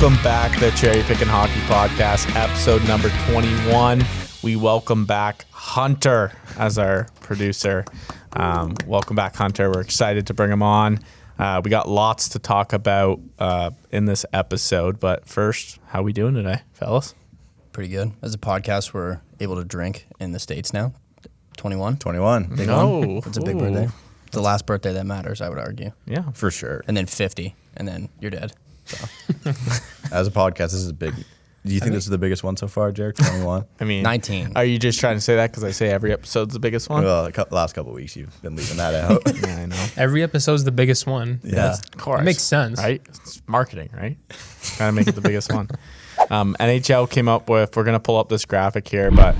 Welcome back to the Cherry Pickin Hockey Podcast, episode number 21. We welcome back Hunter as our producer. Welcome back, Hunter. We're excited to bring him on. We got lots to talk about in this episode, but first, how we doing today, fellas? Pretty good. As a podcast, we're able to drink in the States now. 21. 21. Big one. It's a big birthday. It's the last birthday that matters, I would argue. Yeah, For sure. And then 50, and then you're dead. So. As a podcast, this is big. Do you think this is the biggest one so far, Jared? 21? I mean, 19. Are you just trying to say that because I say every episode's the biggest one? Well, last couple of weeks, you've been leaving that out. Yeah, I know. Every episode's the biggest one. Yeah. Of course. It makes sense. Right? It's marketing, right? Trying to make it the biggest one. NHL came up with, we're going to pull up this graphic here, but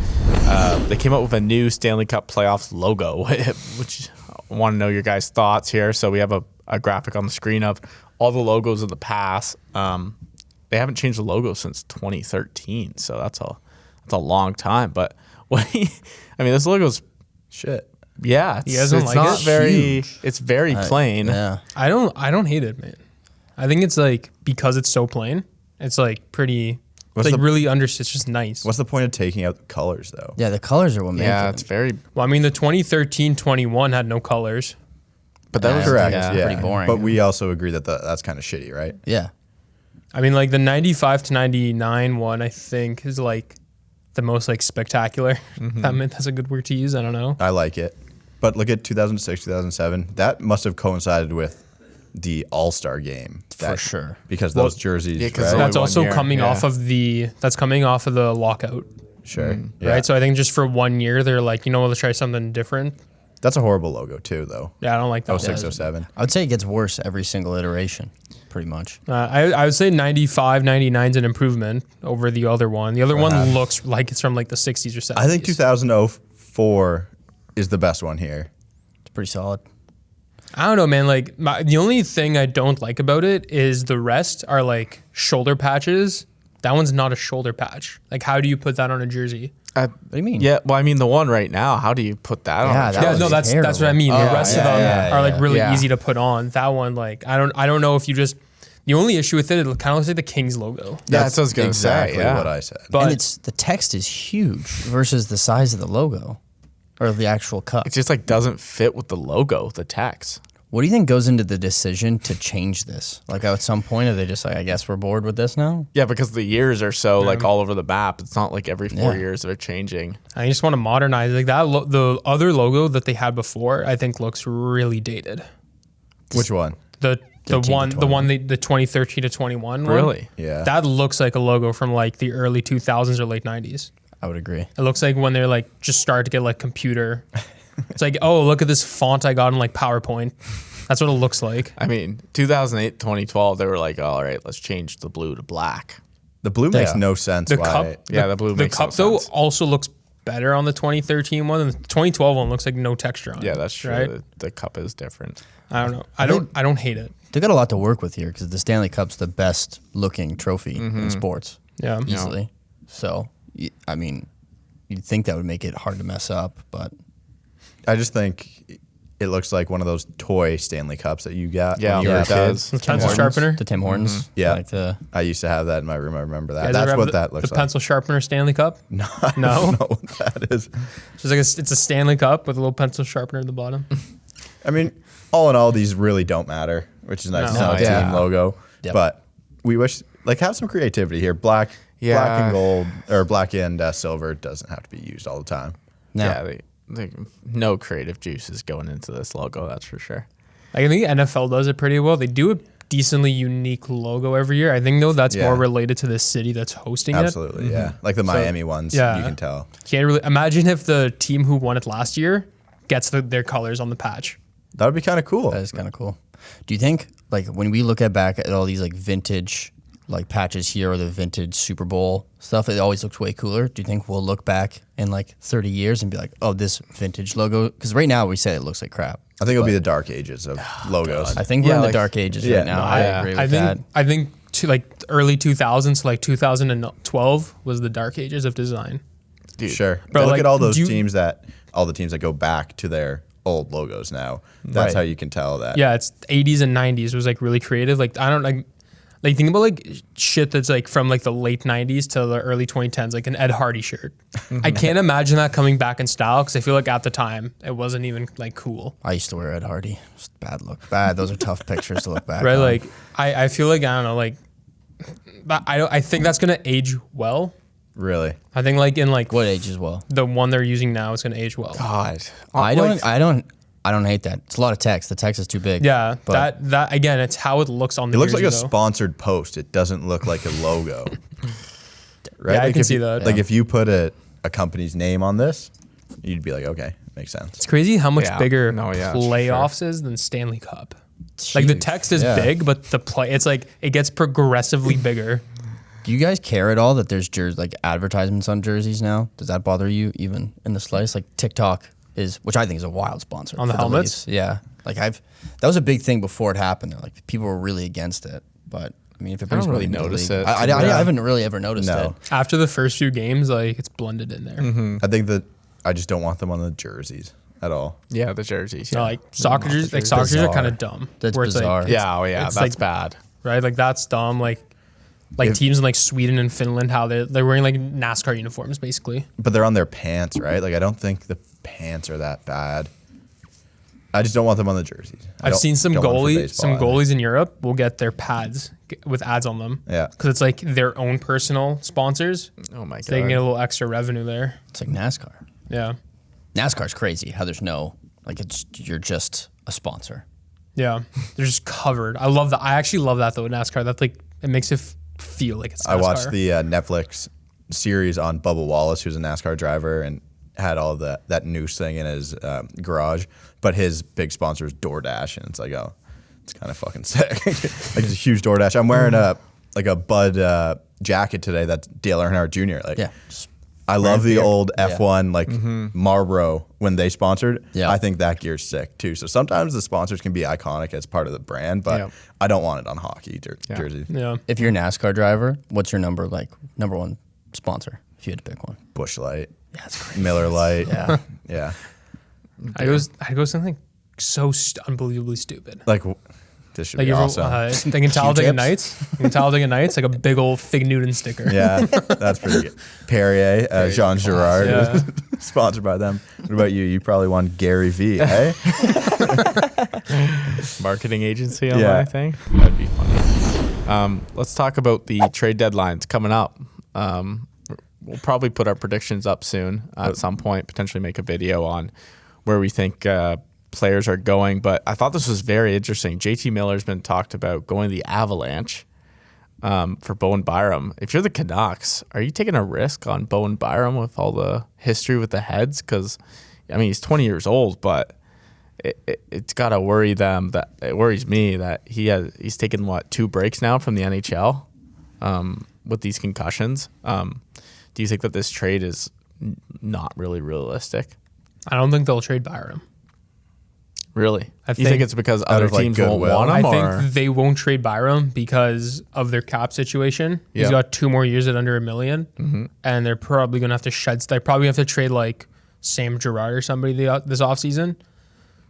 they came up with a new Stanley Cup playoffs logo, which I want to know your guys' thoughts here. So we have a graphic on the screen of all the logos of the past. They haven't changed the logo since 2013, so that's a long time. But this logo's Shit. yeah, You guys don't like not it? very. Huge. It's very plain. Yeah. I don't hate it, man. I think it's like because it's so plain, it's like pretty. What's It's like the- really it's just nice. What's the point of taking out the colors, though? Yeah, the colors are what make Yeah, it. it's very. Well, I mean, the 2013-21 had no colors. But that was Correct. Yeah. Yeah. pretty boring. But we also agree that that's kind of shitty, right? Yeah. I mean, like the 95 to 99 one, I think is like the most like spectacular. That's a good word to use. I don't know. I like it. But look at 2006, 2007. That must have coincided with the All-Star game. For sure. Because those jerseys, yeah, 'cause right? only That's one also year, coming yeah. off of the lockout, Sure. Yeah. right? So I think just for 1 year, they're like, you know what, let's try something different. That's a horrible logo, too, though. Yeah, I don't like that. 06, 07. I would say it gets worse every single iteration, pretty much. I would say 95, 99 is an improvement over the other one. The other one looks like it's from like the 60s or 70s. I think 2004 is the best one here. It's pretty solid. I don't know, man. Like the only thing I don't like about it is the rest are like shoulder patches. That one's not a shoulder patch. Like, how do you put that on a jersey? What do you mean? Yeah, well, I mean, the one right now, how do you put that on? Yeah, a that jersey? Yeah, no, was that's terrible. what I mean. The Oh, rest yeah, of them yeah, are like yeah. really Yeah. easy to put on. That one, like, I don't know if you just. The only issue with it kind of looks like the Kings logo. Yeah, that's what I was gonna exactly say, yeah. what I said. But And the text is huge versus the size of the logo or the actual cup. It just like doesn't fit with the logo, the text. What do you think goes into the decision to change this? Like at some point, are they just like, I guess we're bored with this now? Yeah, because the years are so like all over the map. It's not like every 4 Yeah. years they're changing. I just want to modernize like that. The other logo that they had before, I think, looks really dated. Which one? The 13 to one 21. the 2013 to 21 one. Really? Yeah. That looks like a logo from like the early 2000s or late 90s. I would agree. It looks like when they're like just started to get like computer. It's like, oh, look at this font I got in like PowerPoint. That's what it looks like. I mean, 2008, 2012, they were like, all right, let's change the blue to black. The blue makes Yeah. no sense. The why? cup, Yeah, the blue the makes no cup though sense. also looks better on the 2013 one, and the 2012 one looks like no texture on it. Yeah, that's true. Right? The cup is different. I don't know. I don't hate it. They got a lot to work with here because the Stanley Cup's the best looking trophy in sports, Yeah. easily. So, I mean, you'd think that would make it hard to mess up, but I just think it looks like one of those toy Stanley Cups that you got Yeah, when you were yeah, a it kid. does. The pencil Hortons, sharpener. the Tim Hortons. Yeah. Like the, I used to have that in my room. I remember that. You guys ever That's have what that looks the like. pencil sharpener Stanley Cup. No, I No? don't know what that is. It's like it's a Stanley Cup with a little pencil sharpener at the bottom. I mean, all in all, these really don't matter, which is nice to No. know. Yeah. Team logo, Yep. but we wish have some creativity here. Black and gold, or black and silver doesn't have to be used all the time. no. Yeah, no creative juices going into this logo, that's for sure. Like, I think NFL does it pretty well. They do a decently unique logo every year. I think though that's Yeah. more related to the city that's hosting it. Absolutely, yeah. Like the Miami ones, yeah. you can tell. Can't really imagine if the team who won it last year gets their colors on the patch. That would be kind of cool. That is kind of cool. Do you think, like, when we look back at all these like vintage like patches here or the vintage Super Bowl stuff, it always looks way cooler. Do you think we'll look back in like 30 years and be like, oh, this vintage logo? Because right now we say it looks like crap. I think it'll be the dark ages of logos. I think we're Yeah, in like- the dark ages yeah, right now. no, I yeah. agree with I that. think to like early 2000s, like 2012 was the dark ages of design. Dude, Sure. Bro, But look like, at all those do you- teams all the teams that go back to their old logos now. That's Right. how you can tell that. Yeah, it's 80s and 90s was like really creative. Like Like think about like shit that's like from like the late 90s to the early 2010s, like an Ed Hardy shirt. I can't imagine that coming back in style because I feel like at the time it wasn't even like cool. I used to wear Ed Hardy. Just bad look. Bad. Those are tough pictures to look back Right? on. Like I feel like, I don't know, like I think that's gonna age well. Really? I think like in like what age as well? the one they're using now is gonna age well. God, I don't hate that. It's a lot of text. The text is too big. Yeah, But that again, it's how it looks on the It looks like jersey, a though. sponsored post. It doesn't look like a logo. Right? Yeah, I Like can if see you- that. Like Yeah. if you put a company's name on this, you'd be like, okay, makes sense. It's crazy how much Yeah. bigger No, yeah, for playoffs is than Stanley Cup. It's Like the huge. text is Yeah. big, but the play, it's like it gets progressively bigger. Do you guys care at all that there's like advertisements on jerseys now? Does that bother you even in the slice? Like TikTok which I think is a wild sponsor On the for helmets? Leafs. Yeah, like that was a big thing before it happened. Like people were really against it, but I mean, if it brings don't really money into the notice league- it. I haven't really ever noticed No. it. After the first few games, like it's blended in there. I think that I just don't want them on the jerseys at all. yeah, the jerseys. Yeah, No, like soccer jerseys, like soccer jerseys are Bizarre. kind of dumb. That's where it's bizarre. Like, yeah, oh yeah, it's that's like- bad. right? Like that's dumb. Like If- teams in like Sweden and Finland, how they're wearing like NASCAR uniforms basically. But they're on their pants, right? Like I don't think the pants are that bad. I just don't want them on the jerseys. I've seen some don't want them for baseball either. goalies in Europe will get their pads with ads on them. Yeah. Because it's like their own personal sponsors. Oh my So they can get a god. little extra revenue there. It's like NASCAR. Yeah. NASCAR's crazy. How there's no you're just a sponsor. Yeah. They're just covered. I love that. I actually love that though in NASCAR. That's like, it makes it feel like it's NASCAR. I watched the Netflix series on Bubba Wallace, who's a NASCAR driver, and had all that noose thing in his garage. But his big sponsor is DoorDash, and it's like, oh, it's kind of fucking sick. Like it's a huge DoorDash. I'm wearing a Bud jacket today that's Dale Earnhardt Jr. Like, Yeah. I love the old Yeah. F1 like Marlboro when they sponsored. Yeah. I think that gear's sick too. So sometimes the sponsors can be iconic as part of the brand, but Yeah. I don't want it on hockey jerseys. Yeah. If you're a NASCAR driver, what's your number one sponsor if you had to pick one? Busch Light, Yeah, that's crazy. Miller Light. Yeah. Yeah. I go something so unbelievably stupid. Like this should Like be you awesome. thinking Talladega Q-tips? Nights. Thinking Talladega Nights, like a big old Fig Newton sticker. Yeah, that's pretty good. Perrier, Jean Girard, Yeah. is sponsored by them. What about you? You probably won Gary V, eh? Marketing agency on Yeah. my thing. That'd be funny. Let's talk about the trade deadlines coming up. We'll probably put our predictions up soon at some point. Potentially make a video on where we think players are going. But I thought this was very interesting. JT Miller's been talked about going to the Avalanche for Bowen Byram. If you're the Canucks, are you taking a risk on Bowen Byram with all the history with the Heads? Because I mean, he's 20 years old, but it's got to worry them. That it worries me that he's taken 2 breaks now from the NHL with these concussions. Do you think that this trade is not really realistic? I don't think they'll trade Byram. Really? I You think- think it's because other of, like, teams won't goodwill? want him? I or? think they won't trade Byram because of their cap situation. Yeah. He's got 2 more years at under $1 million, and they're probably going to have to shed. They probably have to trade like Sam Girard or somebody this offseason.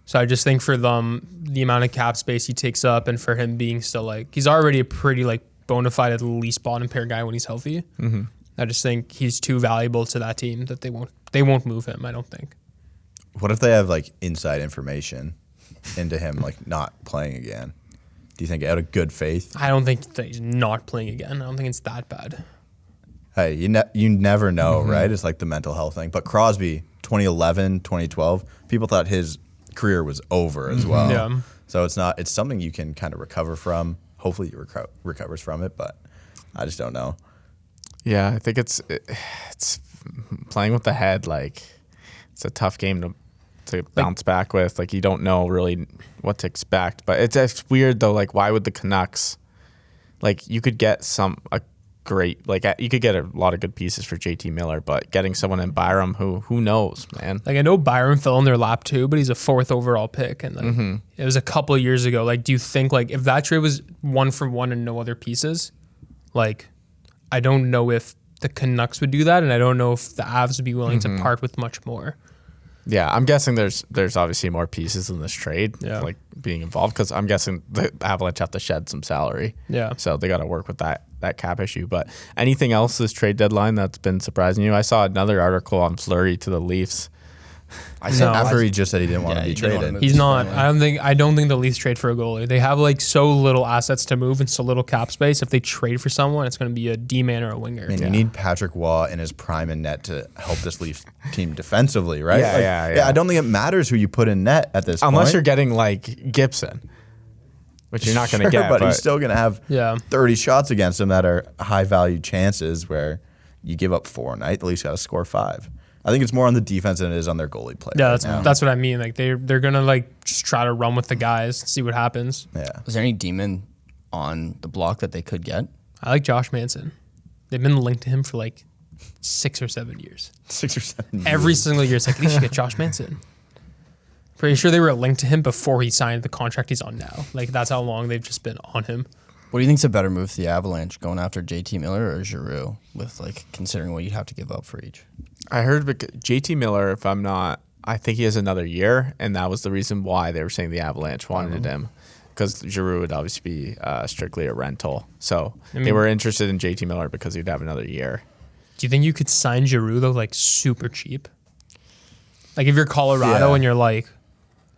So I just think for them, the amount of cap space he takes up, and for him being still like he's already a pretty like bona fide at least bottom pair guy when he's healthy. I just think he's too valuable to that team that they won't move him. I don't think. What if they have like inside information into him like not playing again? Do you think out of good faith? I don't think that he's not playing again. I don't think it's that bad. Hey, you never know, right? It's like the mental health thing. But Crosby, 2011, 2012, people thought his career was over as well. Yeah. So it's something you can kind of recover from. Hopefully he recovers from it, but I just don't know. Yeah, I think it's playing with the head. Like it's a tough game to bounce back with. Like you don't know really what to expect. But it's weird though. Like why would the Canucks? Like you could get you could get a lot of good pieces for JT Miller, but getting someone in Byram who knows, man. Like I know Byron fell in their lap too, but he's a 4th overall pick, and like, it was a couple of years ago. Like, do you think like if that trade was 1-for-1 and no other pieces, like I don't know if the Canucks would do that, and I don't know if the Avs would be willing to part with much more. Yeah, I'm guessing there's obviously more pieces in this trade, like being involved, because I'm guessing the Avalanche have to shed some salary. Yeah. So they got to work with that cap issue. But anything else this trade deadline that's been surprising you? I saw another article on Fleury to the Leafs. After he just said he didn't want to be traded. He's not. I don't think the Leafs trade for a goalie. They have like so little assets to move and so little cap space. If they trade for someone, it's going to be a D-man or a winger. I mean, you need Patrick Waugh in his prime in net to help this Leafs team defensively, right? Yeah. I don't think it matters who you put in net at this point. Unless you're getting like Gibson, which you're not going to get. But he's still going to have 30 shots against him that are high-value chances where you give up 4 a night. The Leafs got to score 5. I think it's more on the defense than it is on their goalie play. Yeah, that's what I mean. Like they're gonna like just try to run with the guys, see what happens. Yeah. Is there any demon on the block that they could get? I like Josh Manson. They've been linked to him for like 6 or 7 years. 6 or 7 years. Every single year, it's like, they should get Josh Manson. Pretty sure they were linked to him before he signed the contract he's on now. Like that's how long they've just been on him. What do you think's a better move for the Avalanche, going after JT Miller or Giroux, with like considering what you'd have to give up for each? I heard JT Miller, I think he has another year, and that was the reason why they were saying the Avalanche wanted him, because Giroux would obviously be strictly a rental. So they were interested in JT Miller because he'd have another year. Do you think you could sign Giroux though, like super cheap? Like if you're Colorado and you're like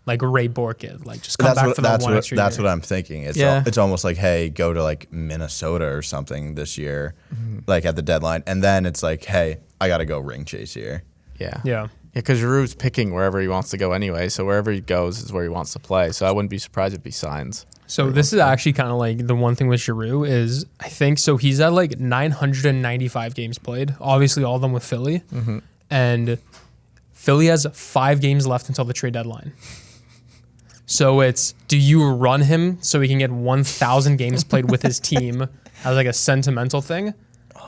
Ray Borkett, like just come back for that one extra year. That's what I'm thinking. It's almost like, hey, go to like Minnesota or something this year, like at the deadline, and then it's like, hey, I got to go ring chase here. Yeah. Because Giroux's picking wherever he wants to go anyway, so wherever he goes is where he wants to play. So I wouldn't be surprised if he signs. So this is actually kind of like the one thing with Giroux is, I think, so he's at like 995 games played, obviously all of them with Philly, and Philly has 5 games left until the trade deadline. So it's, do you run him so he can get 1,000 games played with his team as like a sentimental thing,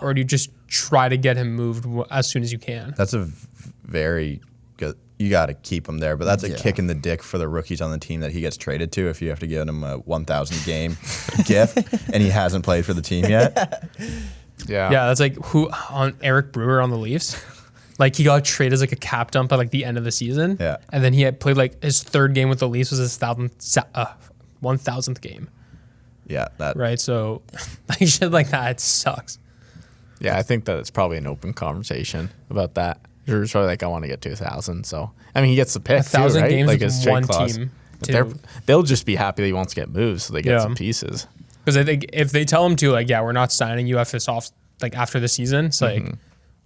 or do you just try to get him moved as soon as you can? That's a very good. You got to keep him there, but that's a kick in the dick for the rookies on the team that he gets traded to if you have to give him a 1,000 game gift and he hasn't played for the team yet. Yeah, that's like who on Eric Brewer on the Leafs. Like he got traded as like a cap dump at like the end of the season. Yeah. And then he had played like his 3rd game with the Leafs was his 1,000th game. Yeah. Right. So like shit like that, it sucks. Yeah, I think that it's probably an open conversation about that. Drew's probably like, I want to get to 1,000. So, I mean, he gets the pick 1,000 too, right? games Like with his trade one clause. team. They'll just be happy that he wants to get moved, so they get some pieces. Because I think if they tell him to, like, yeah, we're not signing you after after the season, it's like,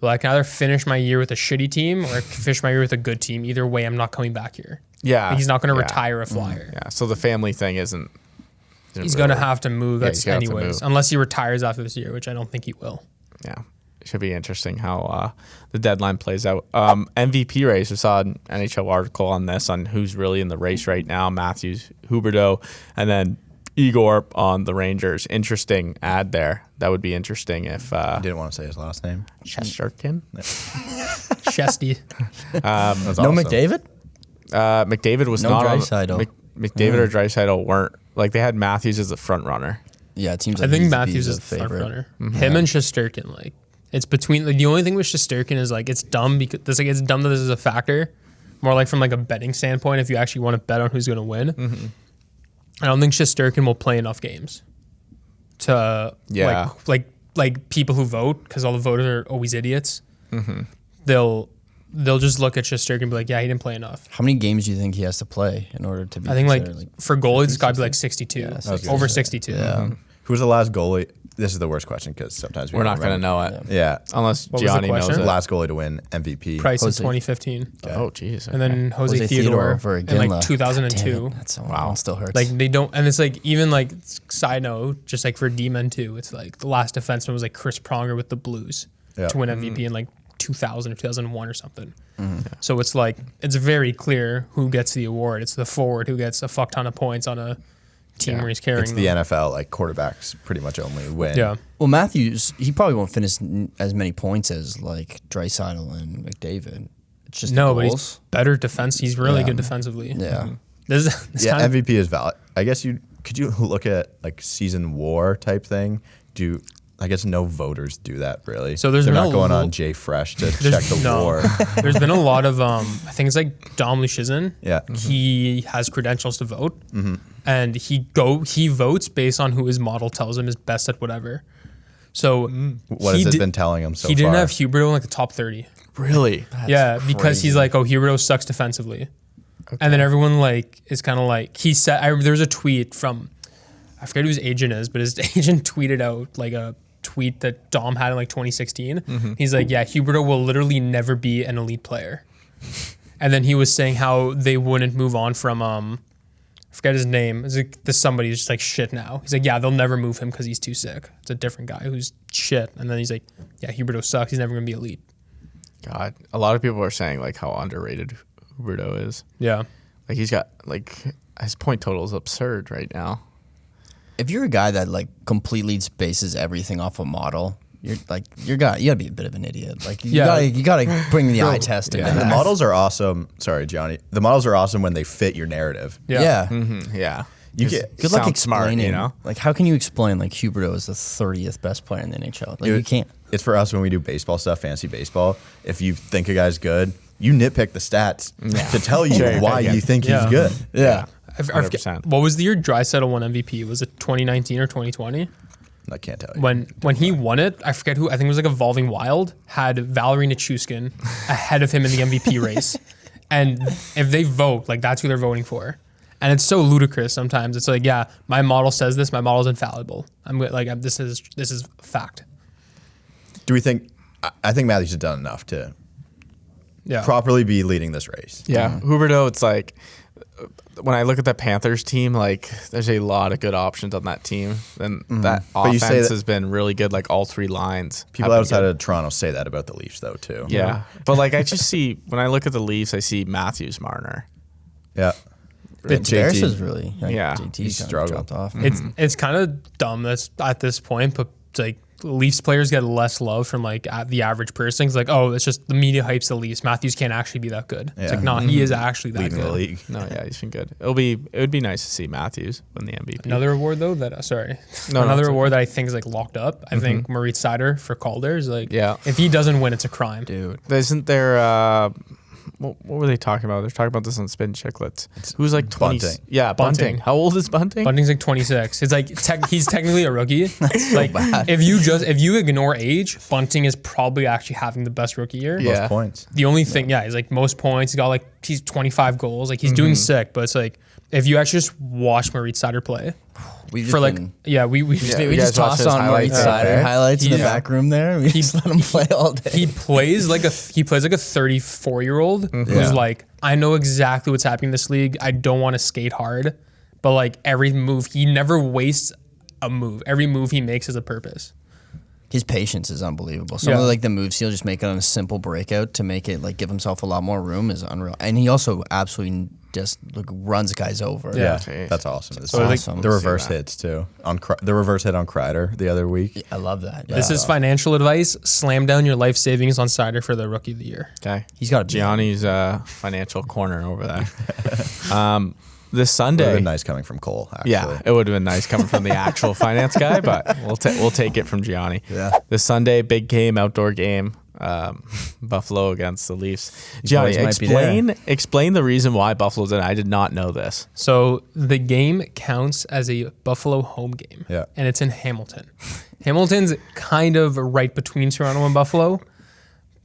well, I can either finish my year with a shitty team or finish my year with a good team. Either way, I'm not coming back here. Yeah. Like, he's not going to retire a Flyer. Yeah, so the family thing isn't He's going to have to move he's gonna have to anyways, move. unless he retires after this year, which I don't think he will. Yeah. It should be interesting how the deadline plays out. MVP race, I saw an NHL article on this, on who's really in the race right now. Matthews, Huberdeau, and then Igor on the Rangers. Interesting ad there. That would be interesting if... I didn't want to say his last name. Shesterkin? Chesty. No McDavid? McDavid was No not on... Draisaitl. McDavid or Draisaitl weren't... Like, they had Matthews as the front runner. Yeah, it seems I like think he's Matthews the is the front favorite. runner. Him and Shesterkin, like, it's between... Like, the only thing with Shesterkin is, like, it's dumb because... it's dumb that this is a factor. More like from, like, a betting standpoint, if you actually want to bet on who's going to win. I don't think Shesterkin will play enough games to like people who vote, because all the voters are always idiots. They'll just look at Shesterkin and be like, yeah, he didn't play enough. How many games do you think he has to play in order to be? I think like considered, for goalies, it's got to be like 62, Yeah, over 62. Yeah. Who was the last goalie? This is the worst question because sometimes We're not going to know it. Yeah. Unless What was the Gianni knows question? it. Last goalie to win MVP. Price in Jose. 2015, Oh, jeez. and then Jose Theodore for in Iginla. like 2002. Damn it, that's so wow. Still hurts. Like they don't, and it's like even like side note, just like for D-men too, it's like the last defenseman was like Chris Pronger with the Blues to win MVP in like 2000 or 2001 or something. So it's like it's very clear who gets the award. It's the forward who gets a fuck ton of points on a team where he's carrying. It's the NFL. Like quarterbacks pretty much only win. Yeah. Well, Matthews, he probably won't finish as many points as like Draisaitl and McDavid. It's just No, the but he's goals. better defense. He's really Yeah. good defensively. Yeah. This kind of, MVP is valid. I guess could you look at like season WAR type thing? I guess no voters do that really. So they're not going on Jay Fresh to check the war. There's been a lot of I think it's like Dom Luszczyszyn. Yeah. He has credentials to vote, and he votes based on who his model tells him is best at whatever. So What has it been telling him so far? He didn't have Huberdeau in like the top 30. Really? Yeah, because he's like, oh, Huberdeau sucks defensively, and then everyone like is kind of like he said. There was a tweet from I forget who his agent is, but his agent tweeted out like a tweet that Dom had in like 2016. He's like, yeah, Huberdeau will literally never be an elite player. And then he was saying how they wouldn't move on from I forget his name. It's like this somebody who's just like shit now. He's like, yeah, they'll never move him because he's too sick. It's a different guy who's shit. And then he's like, yeah, Huberdeau sucks. He's never gonna be elite. God, a lot of people are saying like how underrated Huberdeau is. Yeah. Like he's got like his point total is absurd right now. If you're a guy that like completely bases everything off a model, you gotta be a bit of an idiot. Like you gotta bring the eye test. And the models are awesome. Sorry, Johnny. The models are awesome when they fit your narrative. Yeah. Yeah. You get Good luck Sounds smart, explaining. you know? Like, how can you explain like Huberdeau is the 30th best player in the NHL? Like, you can't. It's for us when we do baseball stuff, fantasy baseball. If you think a guy's good, you nitpick the stats to tell you why you think he's good. Yeah. I forget, 100%. what was the year Draisaitl won MVP? Was it 2019 or 2020? I can't tell you. When he won it, I forget who. I think it was like Evolving Wild had Valerie Nichushkin ahead of him in the MVP race, and if they vote, like that's who they're voting for, and it's so ludicrous sometimes. It's like, yeah, my model says this, my model's infallible. This is fact. Do we think? I think Matthews has done enough to properly be leading this race. Yeah, Huberdeau. It's like when I look at the Panthers team, like there's a lot of good options on that team, and that offense has been really good. Like all three lines. People outside of Toronto say that about the Leafs, though, too. Yeah, but like I just see when I look at the Leafs, I see Matthews, Marner. Yeah. Tavares is really He's struggled dropped off. It's kind of dumb that's at this point, but like Leafs players get less love from like the average person. It's like, oh, it's just the media hypes the Leafs. Matthews can't actually be that good. It's like, no, he is actually that leading good. the league. No, yeah, he's been good. It would be nice to see Matthews win the MVP. Another award though another award that I think is like locked up. I think Moritz Seider for Calder is like, if he doesn't win, it's a crime, Dude. Isn't there? What were they talking about? They're talking about this on Spin Chicklets. Who's like 20? Bunting. Yeah, Bunting. How old is Bunting? Bunting's like 26. It's like he's technically a rookie. Like if you ignore age, Bunting is probably actually having the best rookie year. Most points. The only thing, he's like most points. He's 25 goals. Like he's doing sick. But it's like if you actually just watch Moritz Seider play. We just tossed on Moritz Seider highlights in the back room there. We just let him play all day. He plays like a 34-year-old who's like, I know exactly what's happening in this league. I don't want to skate hard, but like every move, he never wastes a move. Every move he makes has a purpose. His patience is unbelievable. Some of like the moves he'll just make it on a simple breakout to make it like give himself a lot more room is unreal. And he also absolutely just like runs guys over. Yeah, that's awesome. This awesome. The reverse hits too. The reverse hit on Kreider the other week. I love that. Yeah. This is financial advice. Slam down your life savings on Seider for the rookie of the year. Okay, he's got Gianni's financial corner over there. This Sunday, it would have been nice coming from Cole. Actually. Yeah, it would have been nice coming from the actual finance guy, but we'll take it from Gianni. Yeah. This Sunday, big game, outdoor game, Buffalo against the Leafs. Gianni, explain the reason why Buffalo's in. I did not know this. So the game counts as a Buffalo home game, and it's in Hamilton. Hamilton's kind of right between Toronto and Buffalo.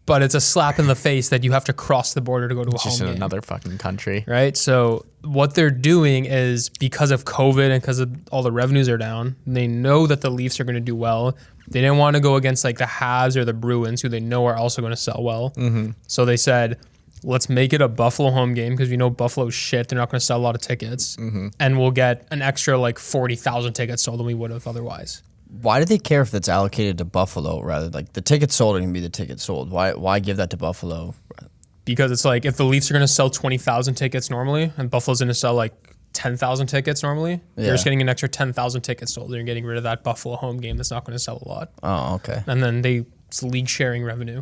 But it's a slap in the face that you have to cross the border to go to a home just in game. Another fucking country. Right? So what they're doing is because of COVID and because of all the revenues are down, they know that the Leafs are going to do well. They didn't want to go against like the Habs or the Bruins, who they know are also going to sell well. So they said, let's make it a Buffalo home game because we know Buffalo's shit. They're not going to sell a lot of tickets. And we'll get an extra like 40,000 tickets sold than we would have otherwise. Why do they care if that's allocated to Buffalo rather? Like the tickets sold are going to be the tickets sold. Why give that to Buffalo? Because it's like if the Leafs are going to sell 20,000 tickets normally and Buffalo's going to sell like 10,000 tickets normally, you're just getting an extra 10,000 tickets sold. They're getting rid of that Buffalo home game that's not going to sell a lot. Oh, okay. And then it's league sharing revenue.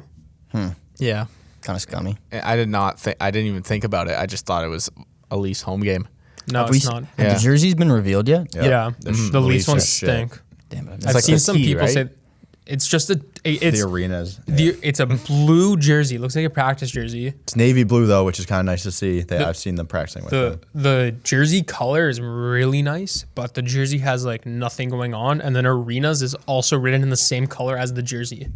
Yeah. Kind of scummy. I didn't even think about it. I just thought it was a Leafs home game. No, it's not. Have the jerseys been revealed yet? Yeah. The Leafs ones stink. Damn it. I've seen some people say It's just the arenas. it's a blue jersey. It looks like a practice jersey. It's navy blue though, which is kind of nice to see. I've seen them practicing with them. The jersey color is really nice, but the jersey has like nothing going on, and then arenas is also written in the same color as the jersey.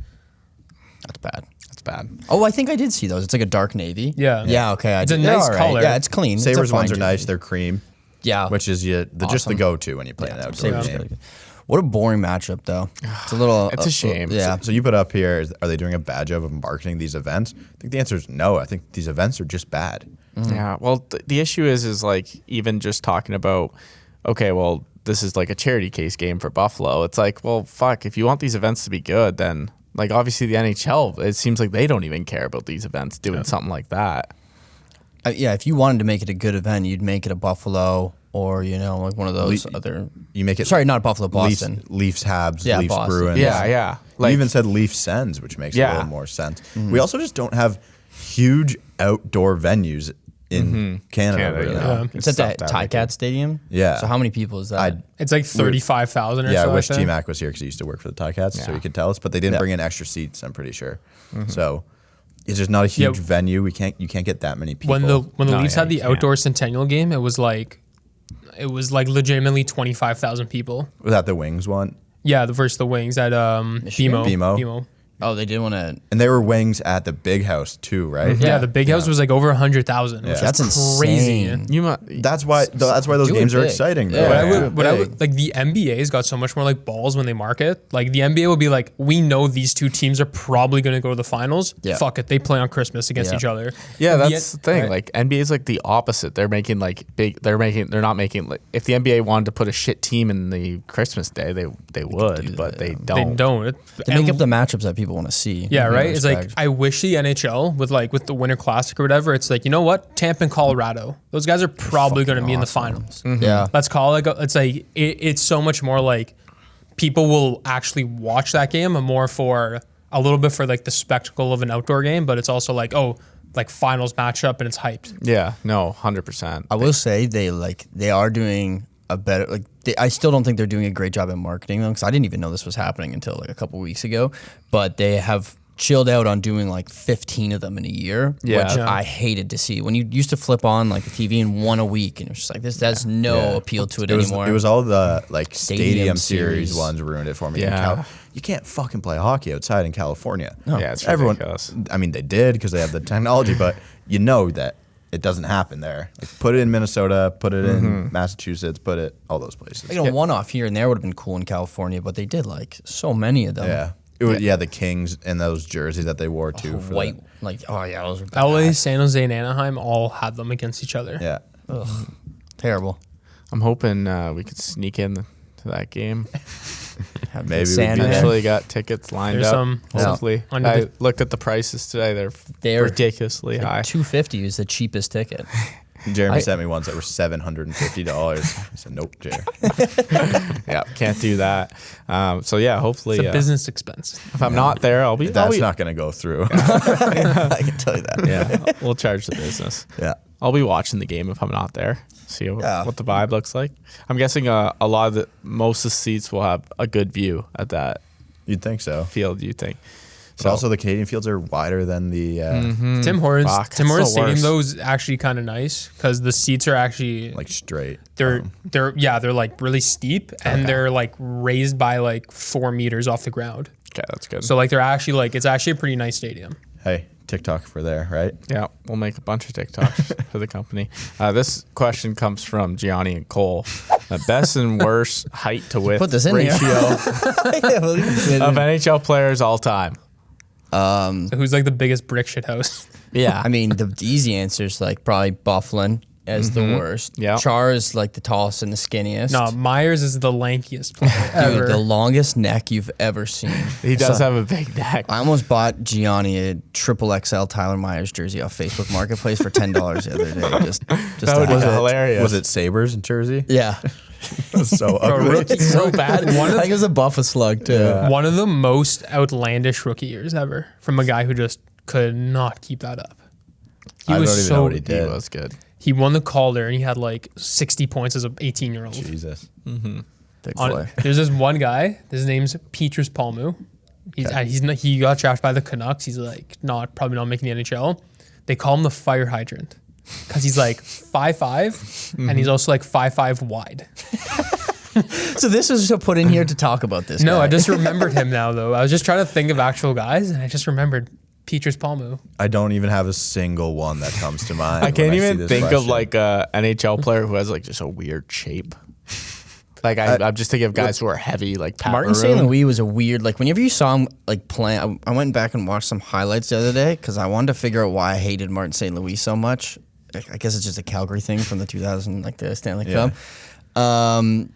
That's bad. That's bad. Oh, I think I did see those. It's like a dark navy. Yeah. Yeah. Okay. It's a they're nice all right. color. Yeah, it's clean. It's a Sabres fine ones are jersey. nice. They're cream. Yeah. Which is just the Awesome. go-to when you play an outdoor Sabres game. really good. What a boring matchup, though. It's a little. It's a shame. Yeah. So you put up here, are they doing a bad job of marketing these events? I think the answer is no. I think these events are just bad. Yeah. Well, the issue is like even just talking about, okay, well, this is like a charity case game for Buffalo. It's like, well, fuck, if you want these events to be good, then like obviously the NHL, it seems like they don't even care about these events doing something like that. Yeah. If you wanted to make it a good event, you'd make it a Buffalo or like one of those other. You make it. Sorry, not Buffalo, Boston. Leafs Habs, Yeah, Leafs Boston. Bruins. Yeah. You Like, even said Leafs Sens, which makes a Yeah. little more sense. We also just don't have huge outdoor venues in Canada. Really. yeah. It's at stuff the that Cat Stadium. Yeah. So how many people is that? It's like 35,000 or Yeah, so. I wish think. T-Mac was here because he used to work for the Ticats, so Yeah. he could tell us. But they didn't Yeah. bring in extra seats, I'm pretty sure. So it's just not a huge venue. You can't get that many people. When the No, Leafs yeah, had the you can't. outdoor Centennial game, it was like legitimately 25,000 people. was that the Wings one? Yeah, the versus the Wings at Michigan? BMO. Oh, they did want to. And they were Wings at the Big House too, right? Yeah, the big house was like over 100,000. Which That's is crazy. insane. you might. That's why those Do it games are big. exciting. Yeah. Though. But I would like the NBA's got so much more like balls when they market. Like the NBA will be like, we know these two teams are probably going to go to the finals. Yeah. Fuck it, they play on Christmas against Yeah. each other. Yeah, The that's the thing. right. Like NBA is like the opposite. They're making like big. They're not making like if the NBA wanted to put a shit team in the Christmas day, they would, but they don't. They don't. They make up the matchups that people want to see. Yeah, in right. It's like respect. I wish the NHL with the Winter Classic or whatever. It's like, you know what, Tampa and Colorado, those guys are probably going to be in the finals. Yeah. Let's call it. It's like it's so much more like people will actually watch that game more for a little bit for like the spectacle of an outdoor game, but it's also like finals matchup and it's hyped. Yeah, no, 100%. I will say they are doing a better I still don't think they're doing a great job at marketing them because I didn't even know this was happening until like a couple weeks ago. But they have chilled out on doing like 15 of them in a year, Yeah. which Yeah. I hated to see. When you used to flip on like the TV and one a week, and it was just like this has no appeal to it anymore. It was all the like stadium series. series ones ruined it for me. Yeah. You can't fucking play hockey outside in California. No. Yeah, it's Everyone. ridiculous. I mean, they did because they have the technology, but you know that it doesn't happen there. Like, put it in Minnesota, put it in Massachusetts, put it all those places. like, one off here and there would have been cool in California, but they did like so many of them. Yeah. It was, the Kings and those jerseys that they wore too. For White, that. those were bad. LA, San Jose, and Anaheim all had them against each other. Yeah. Ugh, terrible. I'm hoping we could sneak in to that game. Have Maybe the we'd be Santa there. there. Eventually got tickets lined There's up. some- Hopefully, Under I the- looked at the prices today. They're ridiculously high. $250 is the cheapest ticket. Jeremy sent me ones that were $750. I said, nope, Jerry. Yeah, can't do that. So yeah, hopefully, It's a business expense. if I'm not there, I'll be. That's not going to go through. I can tell you that. Yeah, we'll charge the business. Yeah. I'll be watching the game if I'm not there. See Yeah. what the vibe looks like. I'm guessing a lot of most of the seats will have a good view at that You'd think so. field. You think? But also, the Canadian fields are wider than the Tim Hortons Fuck, Tim that's Hortons the Stadium worst. though is actually kind of nice because the seats are actually like straight. they're like really steep and they're like raised by like 4 meters off the ground. Okay, that's good. So like they're actually like it's actually a pretty nice stadium. Hey, TikTok for there, right? yeah, we'll make a bunch of TikToks for the company. This question comes from Gianni and Cole. Best and worst height to width Put this in here. ratio of NHL players all time. So who's like the biggest brick shit house? Yeah, I mean, the easy answer is like probably Bufflin as the worst. Yeah. Char is like the tallest and the skinniest. No, Myers is the lankiest player ever. Dude, the longest neck you've ever seen. he does So- have a big neck. I almost bought Gianni a triple XL Tyler Myers jersey off Facebook Marketplace for $10 the other day. Just That to would be have it. hilarious. Was it Sabres in Jersey? Yeah. It was so ugly. Rookie, so bad. One of- I think it was a Buffa slug too. One of the most outlandish rookie years ever from a guy who just could not keep that up. He I was don't even so know what he He did. was good. He won the Calder and he had like 60 points as an 18-year-old. Jesus. Big boy. There's this one guy. His name's Petrus Palmu. He got drafted by the Canucks. He's like probably not making the NHL. They call him the fire hydrant because he's like 5'5", and he's also like 5'5" wide. So this was to put in here to talk about this. No, guy. I just remembered him now though. I was just trying to think of actual guys, and I just remembered Petrus Palmu. I don't even have a single one that comes to mind. I can't when even see this think of question. like a NHL player who has like just a weird shape. Like I'm just thinking of guys who are heavy, like Pat Martin Maroon. St. Louis was a weird, like whenever you saw him like playing, I went back and watched some highlights the other day because I wanted to figure out why I hated Martin St. Louis so much. I guess it's just a Calgary thing from the 2000, like the Stanley Cup. And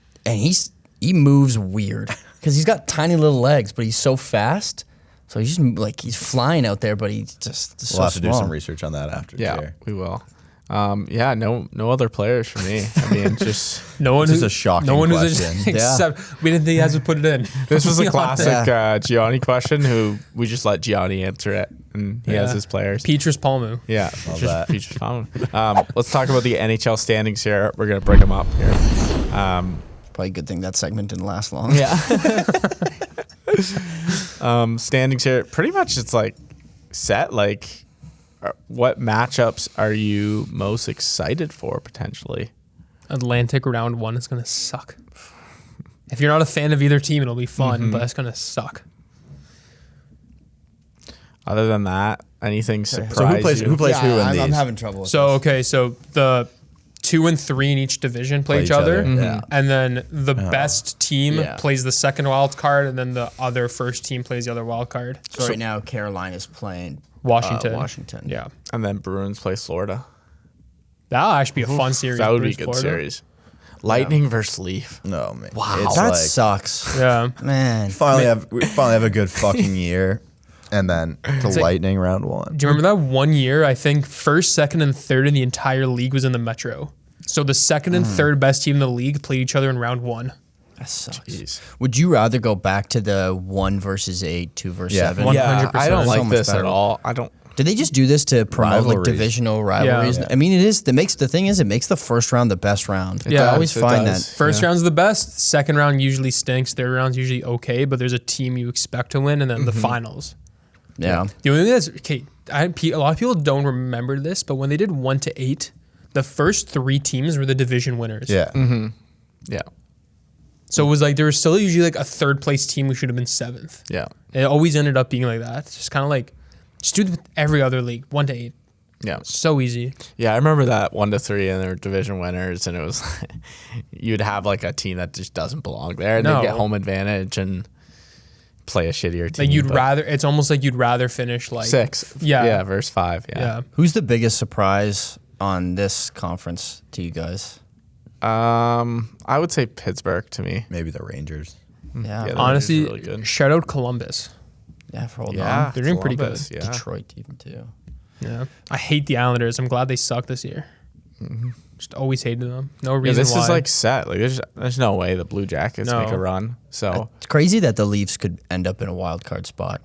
he moves weird because he's got tiny little legs, but he's so fast. So he's just like, he's flying out there, but he's just so We'll have to do small. some research on that after. Yeah, Jared. we will. No other players for me. I mean, just No one This is who- a shocking No one question. who's except we didn't think he has to put it in. this was a Yeah. classic Gianni question. Who we just let Gianni answer it, and he has Yeah. his players. Petrus Palmu. Yeah, Love that. Petrus Palmu. Let's talk about the NHL standings here. We're gonna bring them up here. Probably a good thing that segment didn't last long. Yeah. Standings here. Pretty much it's like set. Like, what matchups are you most excited for potentially? Atlantic round 1 is gonna suck. If you're not a fan of either team, it'll be fun, but it's gonna suck. Other than that, anything surprise So who plays you? who plays who in these? I'm having trouble with So this. okay, so the 2 and 3 in each division play each other, Yeah. and then the best team Yeah. plays the second wild card, and then the other first team plays the other wild card. So right now, Carolina's playing Washington. Washington. Yeah, And then Bruins play Florida. that'll actually be a fun series. That would be a Bruins, good Florida. series. Lightning versus Leaf. No man. Wow. It's That like, sucks. Yeah, Man. we finally have a good fucking year, and then the like- Lightning round 1. do you remember that one year? I think first, second, and third in the entire league was in the Metro. So the second and third best team in the league played each other in round 1. That sucks. Jeez. Would you rather go back to the 1 versus 8, 2 versus Yeah. 7? 100%. I don't So like much this better. at all. I don't. Did they just do this to promote like Rivalries. divisional rivalries? Yeah. I mean, it is. The thing is, it makes the first round the best round. It I does, always it find does. that. First round's the best. Second round usually stinks. Third round's usually okay, but there's a team you expect to win, and then the finals. Yeah. The only thing that's okay, a lot of people don't remember this, but when they did 1 to 8, the first 3 teams were the division winners. Yeah. Yeah. So it was like there was still usually like a third place team who should have been 7th. Yeah. It always ended up being like that. It's just kind of like just do it with every other league, 1 to 8. Yeah. So easy. Yeah, I remember that 1 to 3 and they were division winners, and it was you'd have like a team that just doesn't belong there, and No. they get home advantage and play a shittier team. Like you'd but rather. It's almost like you'd rather finish like 6. Yeah. Yeah, versus 5. Yeah. Yeah. Who's the biggest surprise on this conference to you guys? I would say Pittsburgh to me. Maybe the Rangers. Yeah. Yeah, honestly, really good. shout out Columbus. Yeah, for holding Yeah, on. They're doing pretty Columbus, good. Yeah. Detroit even too. Yeah. I hate the Islanders. I'm glad they suck this year. Just always hated them. No Yeah, reason this why. is like set. Like there's no way the Blue Jackets No. make a run. So It's crazy that the Leafs could end up in a wild card spot.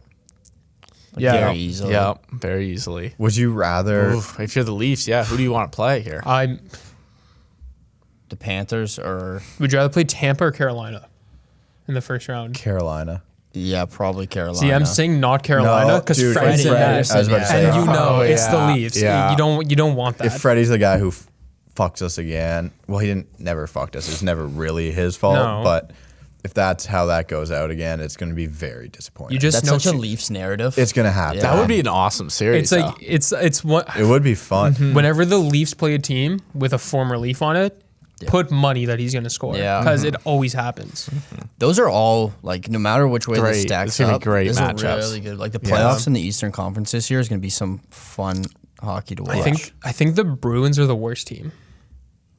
Like, Yeah. very easily. yeah, very easily. Would you rather? Oof, if you're the Leafs, yeah, who do you want to play here? I The Panthers or would you rather play Tampa or Carolina in the first round. Carolina. yeah, probably Carolina. See, I'm saying not Carolina No, because dude, Freddie's in Freddie- that. I was about to say, And you know Oh, it's the yeah. Leafs. Yeah. You don't want that. If Freddie's the guy who fucks us again, well, he didn't never fucked us. It's never really his fault. No. But if that's how that goes out again, it's going to be very disappointing. You just That's know such a Leafs narrative. it's going to happen. That would be an awesome series. it's like it's what It would be fun. whenever the Leafs play a team with a former Leaf on it, put money that he's going to score. Yeah. Because it always happens. Those are all like no matter which way Great. they stack It's gonna be up, great these are matchups. really good. Like the playoffs in the Eastern Conference this year is going to be some fun hockey to watch. I think the Bruins are the worst team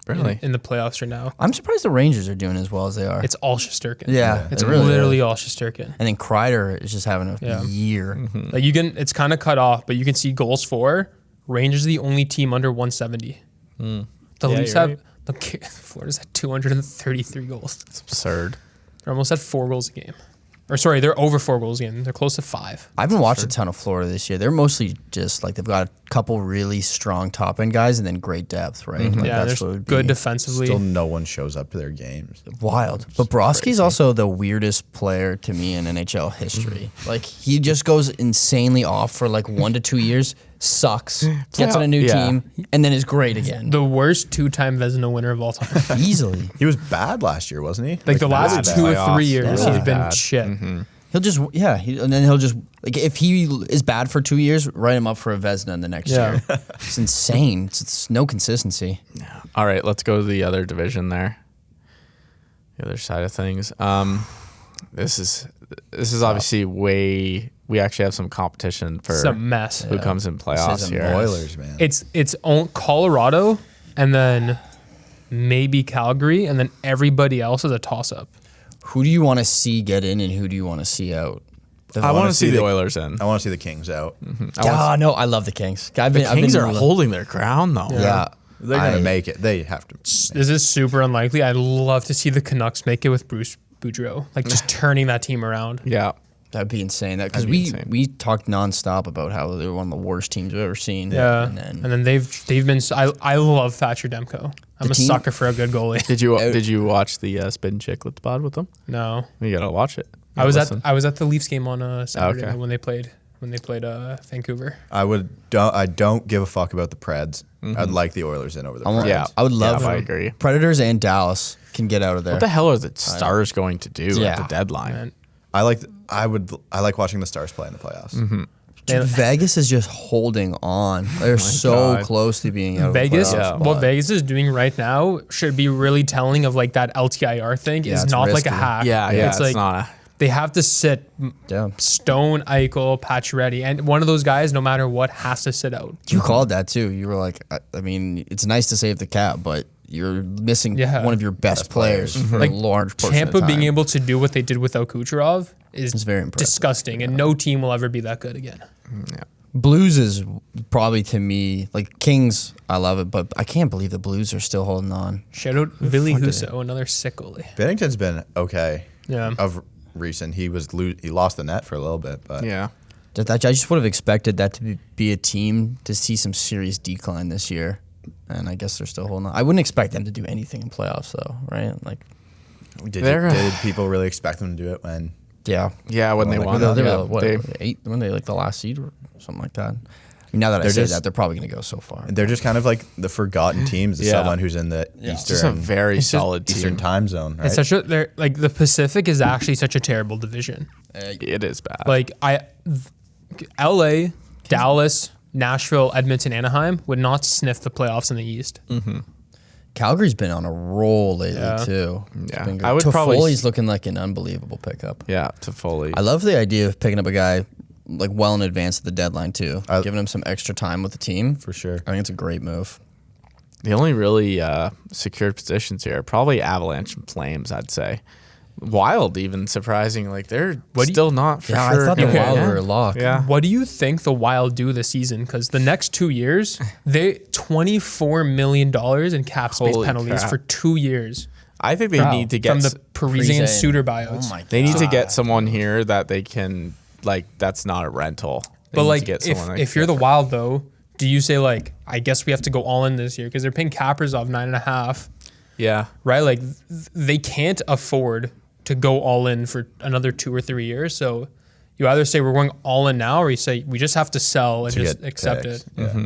really. in the playoffs right now. I'm surprised the Rangers are doing as well as they are. It's all Shesterkin. Yeah, It's it really literally all Shesterkin. and then Kreider is just having a Yeah. year. Like you can, it's kind of cut off, but you can see goals for. Rangers are the only team under 170. The Yeah, Leafs you're have. right. Look, Florida's at 233 goals. It's absurd. They're almost at 4 goals a game. Or sorry, they're over 4 goals a game. They're close to 5. I haven't watched a ton of Florida this year. They're mostly just like they've got couple really strong top end guys and then great depth, right? Like, Yeah, that's there's what would good be defensively. Still, no one shows up to their games. wild. But Broski's also the weirdest player to me in NHL history. Like he just goes insanely off for like 1 to 2 years, sucks, gets on a new Yeah. team, and then is great again. The worst 2-time Vezina winner of all time. Easily. He was bad last year, wasn't he? Like the last bad 2 or playoffs. 3 years, Yeah. he's been Bad. shit. He'll just and then he'll just like if he is bad for 2 years, write him up for a Vezina in the next Yeah. year. It's insane. It's no consistency. All right, let's go to the other division there. The other side of things. This is obviously we actually have some competition for It's a mess. who comes in playoffs is a here. mess. Oilers, man. It's Colorado, and then maybe Calgary, and then everybody else is a toss up. Who do you want to see get in and who do you want to see out? I want wanna to see see the the- Oilers in. I want to see the Kings out. No, I love the Kings. I've The been, Kings I've are been, holding their ground though. Yeah. They're gonna I- make it. They have to. This is super unlikely. I'd love to see the Canucks make it with Bruce Boudreau, like just turning that team around. Yeah. That'd be insane. Because That'd be we insane. we talked nonstop about how they were one of the worst teams we've ever seen. Yeah, and then they've been. I love Thatcher Demko. I'm The a team- sucker for a good goalie. Did you watch the Spin Chicklets pod with them? No, You gotta watch it. You I was gotta listen. at the Leafs game on Saturday Okay. when they played Vancouver. I don't give a fuck about the Preds. I'd like the Oilers in over the Preds. Yeah. I would love Yeah, I agree. Predators and Dallas can get out of there. What the hell are the Stars going to do Yeah. at the deadline? And I like watching the Stars play in the playoffs. Dude, Vegas is just holding on. They're so God. close to being out Vegas, of the Yeah. playoffs, what but- Vegas is doing right now should be really telling of like that LTIR thing Yeah, is it's not like a risky. hack. Yeah, it's like not a. they have to sit Yeah. Stone, Eichel, Pacioretty, and one of those guys, no matter what, has to sit out. You called that too. You were like, I mean, it's nice to save the cap, but you're missing Yeah. one of your best players for Like a large portion Tampa of the time. being able to do what they did without Kucherov is It's very impressive. disgusting, and no team will ever be that good again. Blues is probably to me like Kings. I love it, but I can't believe the Blues are still holding on. Shout out Ville fuck did Husso, another sick goalie. Bennington's been okay. Yeah. Of recent, he lost the net for a little bit, but Yeah. I just would have expected that to be a team to see some serious decline this year, and I guess they're still holding on. I wouldn't expect them to do anything in playoffs though, right? Like, did people really expect them to do it when? yeah, Yeah, when they Well, won. they Yeah, were what, they- eight when they like the last seed or something like that. I mean, now that I They're say just- that, they're probably going to go so far. They're just kind of like the forgotten teams. Yeah. Someone who's in the It's just a Eastern very solid Eastern team. time zone, right? It's such a they're like the Pacific is actually such a terrible division. It is bad. Like LA, Dallas, Nashville, Edmonton, Anaheim would not sniff the playoffs in the East. Calgary's been on a roll lately Yeah. too. Yeah. It's been good. I would probably Toffoli's looking like an unbelievable pickup. yeah, to Foley. I love the idea of picking up a guy like well in advance of the deadline too, I- giving him some extra time with the team. for sure. I think it's a great move. The only really secured positions here are probably Avalanche and Flames, I'd say. Wild, even surprising. Like they're still not for Yeah, sure. I thought the gonna Wild win. were a lock. Yeah. What do you think the Wild do this season? Because the next 2 years, they $24 million in cap space Holy penalties crap. for 2 years I think they Wow. need to get from the Parisian Parise. Suitor buyouts. Oh my god. they need to get someone here that they can like that's not a rental. They But need like, to get someone that if can you're the get- Wild though, do you say like, I guess we have to go all in this year because they're paying Kaprizov 9.5, yeah. right? Like they can't afford to go all in for another 2 or 3 years. So you either say we're going all in now, or you say we just have to sell and To just get accept picks. it. Yeah.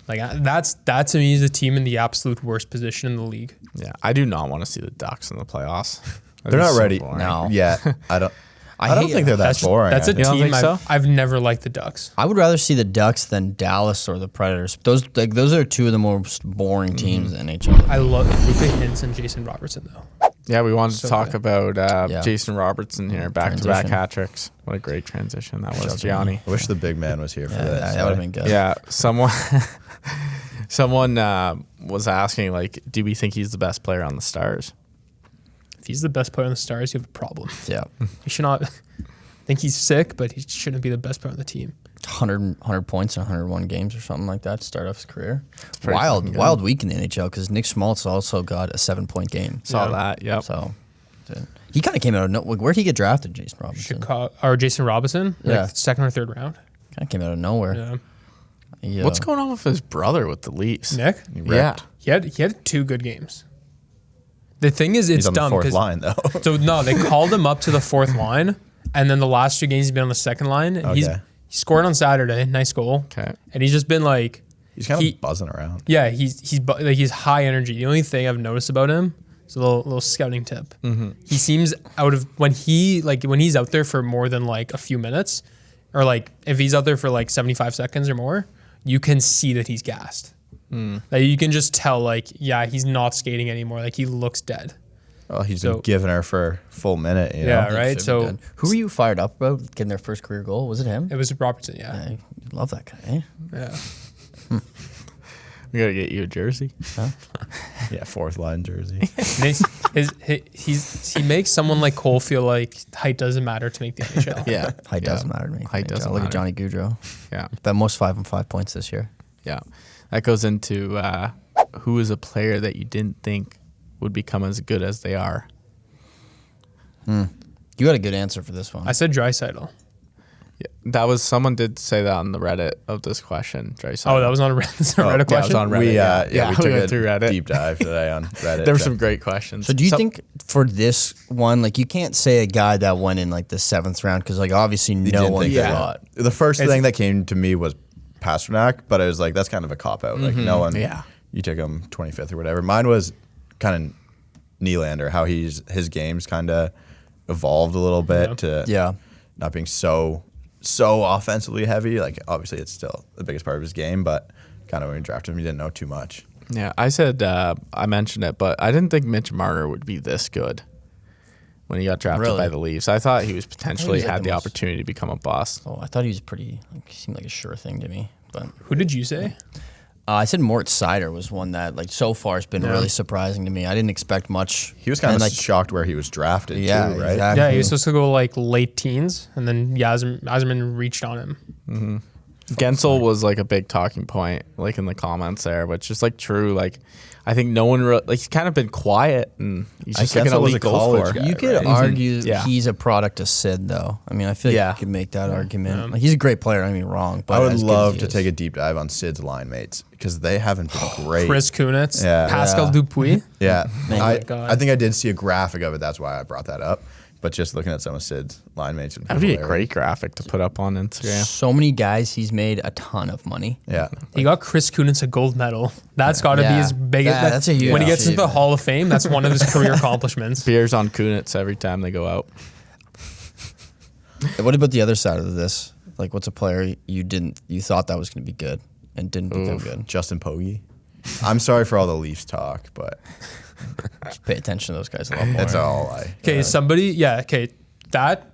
Like that to me is a team in the absolute worst position in the league. Yeah. I do not want to see the Ducks in the playoffs. They're not ready. No. Yeah, I don't. I I don't hate think they're that That's boring. that's a I think. You don't team think so? I've never liked the Ducks. I would rather see the Ducks than Dallas or the Predators. Those are two of the most boring teams in the NHL. I love Luka Hintz and Jason Robertson though. Yeah, we wanted to So talk good. about Yeah. Jason Robertson here, back-to-back Transition. hat tricks. What a great transition that was, job, Gianni. I wish the big man was here for Yeah, this. that would have been good. Yeah, someone was asking, like, do we think he's the best player on the Stars? If he's the best player on the Stars, you have a problem. Yeah. He should not. I think he's sick, but he shouldn't be the best player on the team. 100 points in 101 games or something like that to start off his career. pretty fucking Wild, good. wild week in the NHL because Nick Schmaltz also got a 7-point game. Saw Yeah. that, yep. So he kind of came out of nowhere. Where'd he get drafted, Jason Robinson? Chicago or Jason Robinson, Yeah. like second or third round. Kind of came out of nowhere. Yeah. Yeah. What's going on with his brother with the Leafs? Nick, Yeah. he had 2 good games. The thing is, it's He's on the dumb fourth because line though. so no, they called him up to the 4th line, and then the last 2 games he's been on the 2nd line. And he scored on Saturday, nice goal. Okay. And he's just been like, He's kind of buzzing around. yeah, he's high energy. The only thing I've noticed about him is a little scouting tip. Mm-hmm. He seems when he's out there for more than like a few minutes, or like if he's out there for like 75 seconds or more, you can see that he's gassed. Like you can just tell, like, yeah, he's not skating anymore. Like he looks dead. Well, he's been giving her for a full minute. You Yeah, know? right. So who were you fired up about getting their first career goal? Was it him? it was Robertson. Yeah, I love that guy. Eh? yeah. We got to get you a jersey. Yeah, fourth line jersey. He makes someone like Cole feel like height doesn't matter to make the NHL. Yeah. Height doesn't matter to me. Height doesn't Look matter. at Johnny Gaudreau. Yeah. Bet most 5 on 5 points this year. Yeah. That goes into who is a player that you didn't think would become as good as they are. You had a good answer for this one. I said Draisaitl. Yeah. That was someone did say that on the Reddit of this question. Oh, that was on a Reddit Yeah, it question. was on Reddit. we we took went a through Reddit. deep dive today on Reddit. There were some great questions. So do you think for this one, like you can't say a guy that went in like the 7th round because like obviously no didn't one think Yeah. thought. The first thing that came to me was Pasternak, but I was like, that's kind of a cop out. Like no one. Yeah. You took him 25th or whatever. Mine was kind of Nylander, how his game's kind of evolved a little bit to Yeah. not being so offensively heavy. Like obviously it's still the biggest part of his game, but kind of when we drafted him, you didn't know too much. Yeah, I said I mentioned it, but I didn't think Mitch Marner would be this good when he got drafted Really? by the Leafs. I thought he was potentially like had the the most- opportunity to become a bust. Oh, I thought he was pretty. Like, he seemed like a sure thing to me. But Who did you say? I said Mort Seider was one that like so far has been really surprising to me. I didn't expect much. He was kind And, of like shocked where he was drafted Yeah, too, right? exactly. Yeah, he was supposed to go like late teens, and then Yasmin reached on him. Gensel was like a big talking point, like in the comments there, which is like true. Like I think no one like he's kind of been quiet and he's just like an Gensel was elite a goal college scorer. guy. You could right? argue Yeah. he's a product of Sid, though. I mean, I feel like Yeah. you could make that argument. Like, he's a great player. Don't get me wrong, but I would as good as love he to is- take a deep dive on Sid's line mates because they haven't been great. Chris Kunitz, Yeah. Pascal Yeah. Dupuis. Yeah, my God. I think I did see a graphic of it. That's why I brought that up. But just looking at some of Sid's line mates would That'd be a hilarious. great graphic to put up on Instagram. So many guys, he's made a ton of money. Yeah, He got Chris Kunitz a gold medal. That's got to be Yeah. his biggest. Yeah, that's a huge when he gets into the achievement. Hall of Fame, that's one of his career accomplishments. Beers on Kunitz every time they go out. What about the other side of this? Like, what's a player you thought that was going to be good and didn't become good? Justin Pogge. I'm sorry for all the Leafs talk, but Just pay attention to those guys a lot more. that's all I. Okay,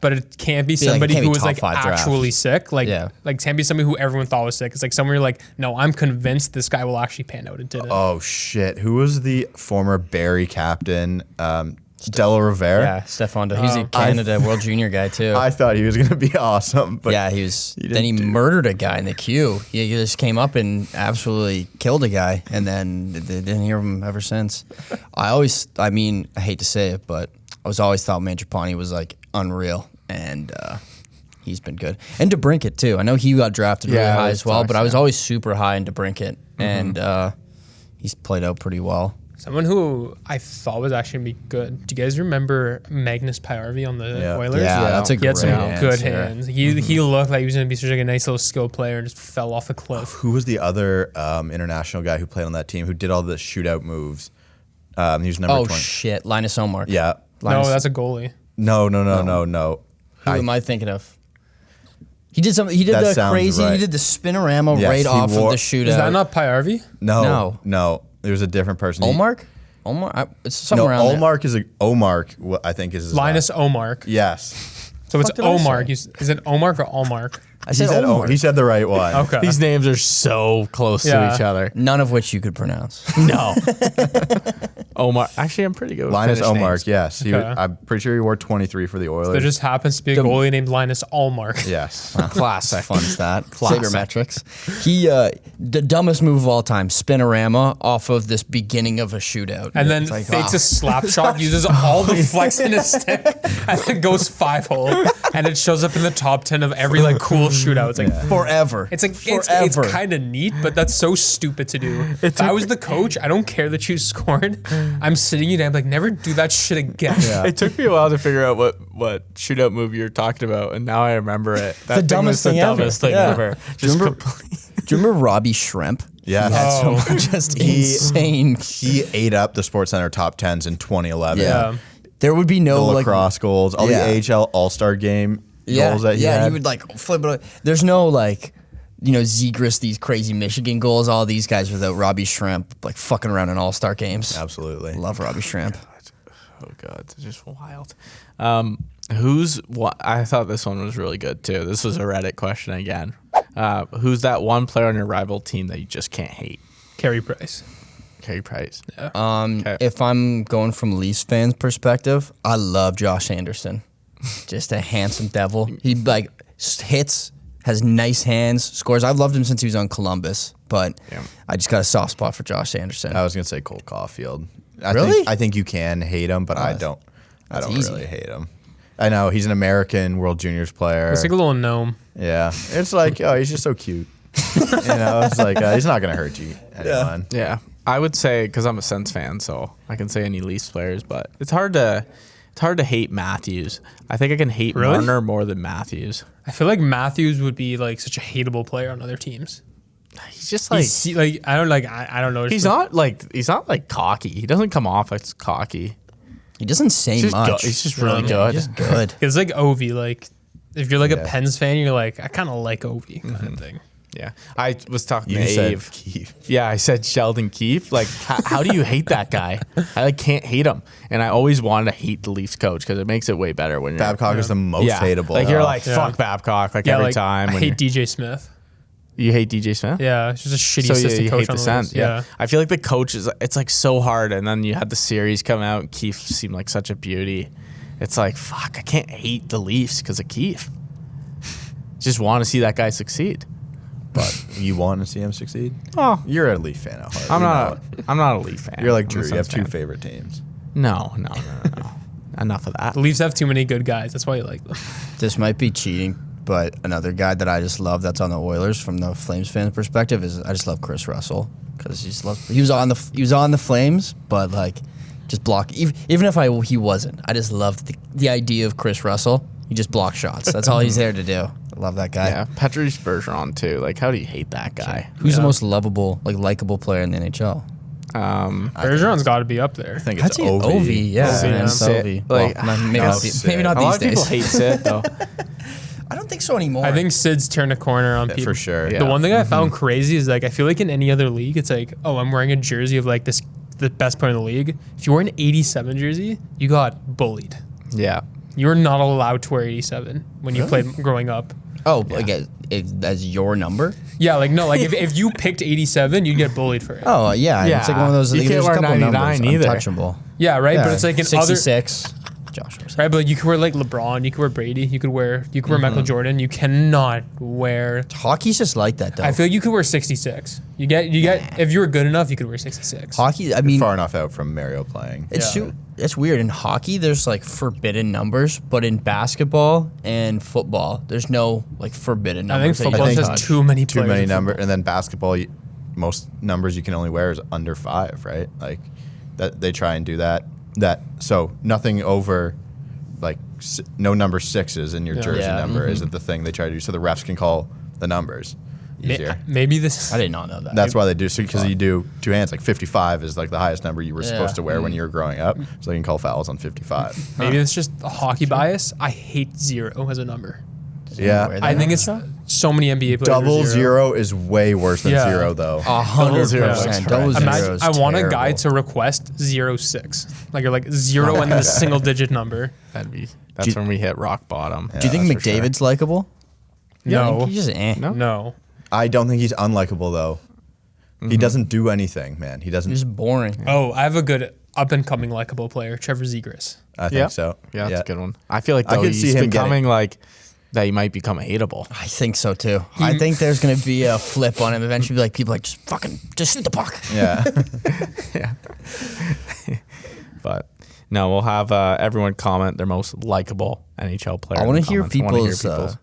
but it can't be like, it somebody can't be who was top like 5 draft. actually sick. Like, Yeah. like it can't be somebody who everyone thought was sick. It's like someone you're like, no, I'm convinced this guy will actually pan out. It didn't. Oh shit! Who was the former Barry captain? Della Rivera. Yeah, Stefan. He's a Canada World Junior guy too. I thought he was gonna be awesome, but yeah, he was. he Then he didn't do- murdered a guy in the queue. He just came up and absolutely killed a guy, and then they didn't hear him ever since. I hate to say it, but I was always thought Mangiapane was like unreal, and he's been good. And DeBrincat too. I know he got drafted really Yeah, high there's as well, talks, but I was yeah. always super high in DeBrincat, and he's played out pretty well. Someone who I thought was actually gonna be good. Do you guys remember Magnus Pajärvi on the Yeah. Oilers? Yeah, that's a He had some great good answer. hands. He looked like he was gonna be such like a nice little skill player and just fell off a cliff. who was the other international guy who played on that team who did all the shootout moves? He was number 20. Shit, Linus Omark. Yeah. No, that's a goalie. No. Who am I thinking of? He did something. He did That the sounds crazy. He right. did the spinorama Yes, right he off of wore- the shootout. Is that not Pajärvi? No. There's a different person. Omark? It's No, somewhere around there. Omar, I think is his Linus last- Omark. Yes. So it's fuck did I say? Omar. Is it Omar or Allmark? I said Omark. He said the right one. Okay. These names are so close to Yeah. each other. None of which you could pronounce. No. Omar. Actually, I'm pretty good with Linus Finnish Omar, names. yes. Okay. I'm pretty sure he wore 23 for the Oilers. There just happens to be a goalie named Linus Allmark. yes. Classic. Fun stat. Classic. Sabermetrics. He, the dumbest move of all time, spinorama off of this beginning of a shootout. And then It's like, fakes wow. a slap shot, uses all the flex in his stick, and then goes 5-hole. And it shows up in the top 10 of every like cool little shootout. It's like Forever. It's like it's Forever. kind of neat, but that's so stupid to do. If I was the coach, I don't care that you scored. I'm sitting you down, like never do that shit again. It took me a while to figure out what shootout move you're talking about, and now I remember it. That The dumbest was thing the ever. dumbest thing Yeah. ever. Do you Just remember- Do you remember Robbie Shrimp? Yeah. He had some just insane. He ate up the SportsCenter top 10s in 2011. Yeah. There would be The no lacrosse goals, all Yeah. the AHL All-Star game goals that he had. he would like flip it. There's no like, Zegras, these crazy Michigan goals. All these guys without Robbie Shrimp, like fucking around in All-Star games. Absolutely. Love Robbie Shrimp. Oh god, it's just wild. I thought this one was really good too. This was a Reddit question again. Who's that one player on your rival team that you just can't hate? Carey Price. Carey Price. Um, If I'm going from Leafs fans' perspective, I love Josh Anderson. Just a handsome devil. He like hits, has nice hands, scores. I've loved him since he was on Columbus, but Yeah. I just got a soft spot for Josh Anderson. I was gonna say Cole Caulfield. Really? I think you can hate him, but I don't. I don't easy. really hate him. I know he's an American World Juniors player. It's like a little gnome. Yeah, it's like he's just so cute. It's like he's not gonna hurt you. Anyone. Yeah, I would say because I'm a Sens fan, so I can say any Leafs players, but it's hard to hate Matthews. I think I can hate Really? Marner more than Matthews. I feel like Matthews would be like such a hateable player on other teams. He's just like I don't know. he's not like cocky. He doesn't come off as cocky. He doesn't say He's just much. good. He's just really Yeah, good. He's just good. It's like Ovi. Like if you're like a Yeah. Pens fan, you're like I kind of like Ovi kind of thing. Yeah, I was talking You to said Ave. Keith. Yeah, I said Sheldon Keefe. Like, how do you hate that guy? I like can't hate him, and I always wanted to hate the Leafs coach because it makes it way better when you're Babcock is the most hateable. Like you're like Yeah. fuck Babcock like Yeah, every like, time. I when hate DJ Smith. you hate DJ Smith. Yeah, it's just a shitty So assistant you coach hate on the the Sens. Leafs. Yeah, I feel like the coach is. It's like so hard, and then you had the series come out. And Keefe seemed like such a beauty. It's like fuck. I can't hate the Leafs because of Keefe. Just want to see that guy succeed. But you want to see him succeed? Oh, You're a Leaf fan at heart. I'm We not. know it. I'm not a Leaf fan. You're like I'm a Drew. You have Sens two fan. favorite teams. No. Enough of that. The Leafs have too many good guys. That's why you like them. This might be cheating, but another guy that I just love that's on the Oilers from the Flames fan perspective is I just love Chris Russell because he was on the Flames, but like just block even if he wasn't. I just loved the idea of Chris Russell. He just blocks shots. That's all he's there to do. I love that guy. Yeah, Patrice Bergeron too. Like, how do you hate that guy? Who's the most lovable, likable player in the NHL? Bergeron's got to be up there. I think it's I'd say Ovi. Yeah, Ovi, man, Sid. Ovi. Like, Well, maybe no, not, Sid. maybe not A lot these of people days. hate Sid though. I don't think so anymore. I think Sid's turned a corner on people. for sure. Yeah. The one thing I found crazy is like I feel like in any other league, it's like, oh, I'm wearing a jersey of like the best player in the league. If you wear an 87 jersey, you got bullied. Yeah, You were not allowed to wear 87 when you played growing up. Oh, like as your number? Yeah, like no, like if you picked 87, you'd get bullied for it. Oh yeah, Yeah. It's like one of those. You Like, can't there's a wear couple 99 numbers, either. Untouchable. Yeah, right. Yeah, But it's like in other 66. Josh was. right. But like you could wear like LeBron, you could wear Brady, you could wear Michael Jordan. You cannot wear. Hockey's just like that though. I feel like you could wear 66. You get if you were good enough, you could wear 66. Hockey. I mean, Far enough out from Mario playing. it's weird. In hockey, there's like forbidden numbers, but in basketball and football, there's no like forbidden I think numbers. that you football can has touch. too many Too players many in numbers, football. and then basketball, most numbers you can only wear is under 5, right? Like that they try and do that. So nothing over, like no number 6s in your jersey Yeah, number isn't the thing they try to do. So the refs can call the numbers easier. Maybe this. I did not know that. That's why they do, because you do two hands. Like 55 is like the highest number you were supposed to wear when you were growing up, so they can call fouls on 55. Maybe it's just a hockey bias. I hate 0 as a number. Yeah, I think it's so many NBA players. are double 0 is way worse than Yeah. 0 though. 100%. Double Imagine- zero is I want a guy terrible. to request 06. Like you're like 0 and then a single digit number. that's when we hit rock bottom. Do you think that's for sure. McDavid's likable? No. He's just No? No. I don't think he's unlikable though. He doesn't do anything, man. He doesn't. He's just boring. Oh, I have a good up and coming likable player, Trevor Zegras. I think so. Yeah, that's a good one. I feel like I though, could he's see him becoming like that. He might become hateable. I think so too. I think there's gonna be a flip on him eventually. Be like people like just shoot the puck. Yeah. But no, we'll have everyone comment their most likable NHL player. I in want the to hear comments. I wanna people's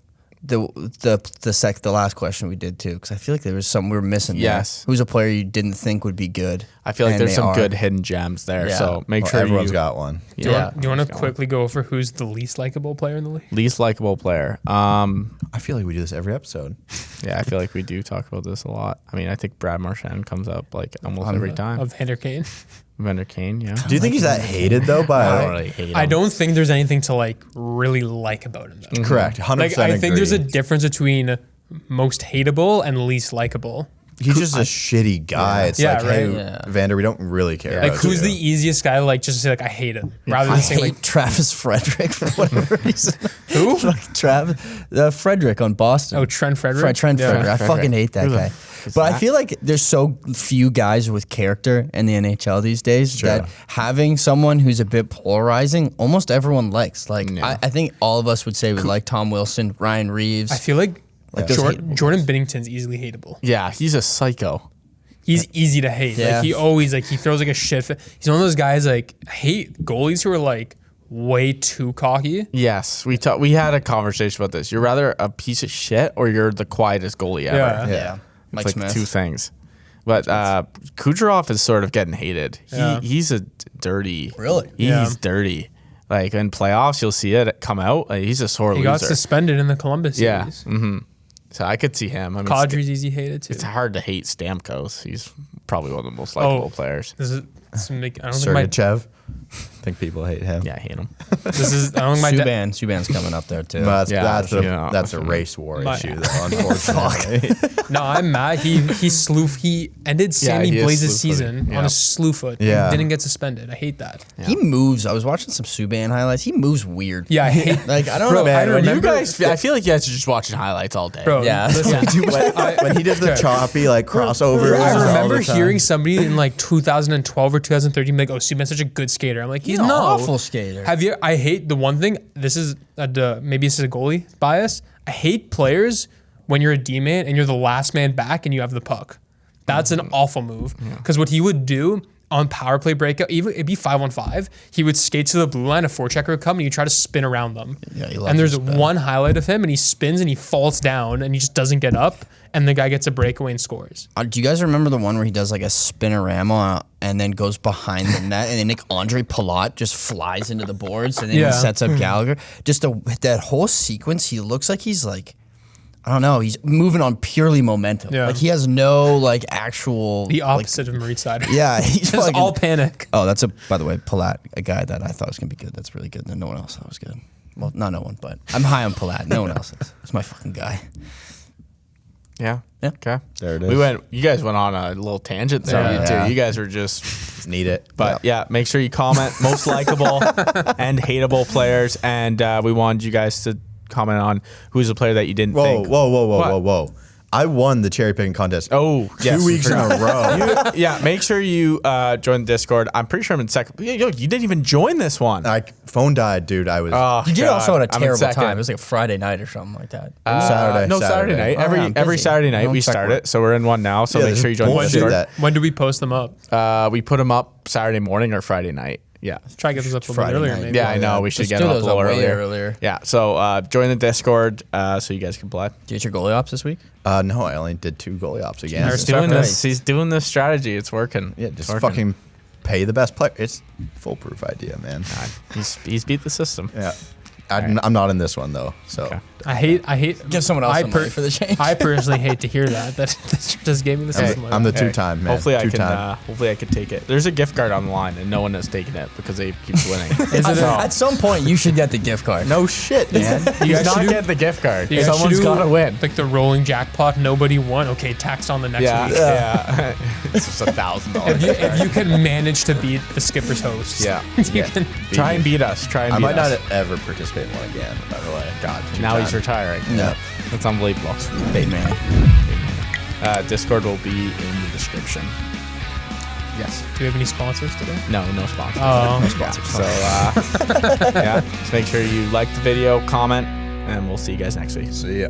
the last question we did too, because I feel like there was something we were missing. Yes. There. Who's a player you didn't think would be good? I feel like and there's they some are? good hidden gems there. Yeah. So make sure Everyone's you got one. Do you want to quickly go over who's the least likable player in the league? least likable player. I feel like we do this every episode. Yeah, I feel like we do talk about this a lot. I mean, I think Brad Marchand comes up like almost every time. Of Vander Kane. Vander Kane, yeah. Do you think he's that hated though? I don't By really hate him. I don't think there's anything to like really like about him though. correct, 100%. Like I think there's a agree. difference between most hateable and least likable. He's just a shitty guy. It's Yeah, like, right. hey, Yeah. Vander, we don't really care. Like about who's you. the easiest guy to like just say like I hate him rather I than saying hate like Travis Frederick for whatever reason. who? Travis Frederick on Boston. Oh, Trent Frederick. Trent Yeah. Frederick. I Frederick. fucking hate that Who the guy. f- is But I that? feel like there's so few guys with character in the NHL these days Sure. that having someone who's a bit polarizing, almost everyone likes. Like Yeah. I think all of us would say we like Tom Wilson, Ryan Reeves. I feel like those hateable Jordan Binnington's easily hateable. Yeah, he's a psycho. He's easy to hate. Yeah. Like he always like he throws like a shit fit. He's one of those guys like I hate goalies who are like way too cocky. Yes, we had a conversation about this. You're rather a piece of shit or you're the quietest goalie ever. Yeah. yeah. It's Mike like Smith. two things. But Kucherov is sort of getting hated. Yeah. He's a dirty. Really? He's Yeah. dirty. Like in playoffs, you'll see it come out. Like, he's a sore He loser. got suspended in the Columbus Yeah. series. So I could see him. I mean, Kadri's easy hated too. it's hard to hate Stamkos. He's probably one of the most likable players. This is I don't think my Sergachev. I think people hate him. Yeah, I hate him. this is I don't think my dad. Subban's coming up there too. But Yeah, that's yeah. a race war My- issue, though, unfortunately. No, I'm mad. He ended Sammy he is Blaze's slew-footed. season Yeah. on a slew foot Yeah. and didn't get suspended. I hate that. He moves. I was watching some Subban highlights. He moves weird. Yeah, I hate Like I don't Bro, know. I When you remember- guys, I feel like you guys are just watching highlights all day. bro. Yeah. Listen, when he did the choppy like crossover, I all remember the time. hearing somebody in like 2012 or 2013 be like, "Oh, Subban's such a good skater." I'm like, He's "He's an no awful skater. Have you? I hate the one thing. This is maybe this is a goalie bias. I hate players when you're a D man and you're the last man back and you have the puck. That's an awful move because what he would do on power play breakout, even it'd be 5-on-5, he would skate to the blue line, a forechecker would come, and you try to spin around them. Yeah, he loves and there's to spin. one highlight of him, and he spins and he falls down, and he just doesn't get up, and the guy gets a breakaway and scores. Do you guys remember the one where he does like a spinorama and then goes behind the net and then Andre Palat just flies into the boards and then Yeah. he sets up Gallagher? Just that whole sequence, he looks like he's like, I don't know, he's moving on purely momentum. Yeah. Like he has no like actual The like, opposite of Marit Seider. yeah, he's It's fucking, all panic. Oh, that's by the way, Palat, a guy that I thought was gonna be good. That's really good. And no one else thought was good. Well, not no one, but I'm high on Palat. No one else is. It's my fucking guy. Yeah. Yeah. Okay. There it We is. You guys went on a little tangent there, Sorry. you Yeah. two. You guys were just, Need it. but yeah, make sure you comment most likable and hateable players. And we wanted you guys to comment on who's a player that you didn't Whoa, think. whoa, whoa, whoa, What? whoa, whoa. I won the cherry picking contest. Oh, yes, 2 weeks in a row. Yeah, make sure you join the Discord. I'm pretty sure I'm in second. Yo, you didn't even join this one. Phone died, dude. I was Oh, You did God. also at a I'm in terrible second. time. It was like a Friday night or something like that. Saturday. No, Saturday night. Oh, yeah, I'm Every busy. Saturday night Don't we check start work. it. So we're in one now. So Yeah, make this sure you join the bullshit Discord. that- When do we post them up? We put them up Saturday morning or Friday night. Yeah. Try to get those up a little bit Friday earlier, night. maybe. Yeah, I know. We should Let's get do them up a those little up way earlier. earlier. Yeah. So join the Discord so you guys can play. Do you get your goalie ops this week? No, I only did 2 goalie ops again. He's Start doing right. this. He's doing this strategy. It's working. Yeah, It's just working. fucking pay the best player. It's foolproof idea, man. He's beat the system. Yeah. I'm not in this one though. So Okay. I hate. Give someone else I some money for the change. I personally hate to hear that. That just gave me the I'm system. the, I'm the two-time man. Hopefully I can. Two-time. Hopefully I can take it. There's a gift card on the line, and no one has taken it because they keep winning. Is it a- At some point, you should get the gift card. No shit, man. He's guys not should do- getting the gift card. You guys Someone's should do, got to win. Like the rolling jackpot, nobody won. Okay, tax on the next Yeah, week. yeah. It's just $1,000. If you can manage to beat the skipper's host, Yeah. you can. Try and beat us. Try and I beat might us. not ever participate in one again, by the way. God, now he's retiring. No. That's unbelievable. Big man. Discord will be in the description. Yes. Do we have any sponsors today? No sponsors. Oh. No sponsors. So, yeah. Just make sure you like the video, comment, and we'll see you guys next week. See ya.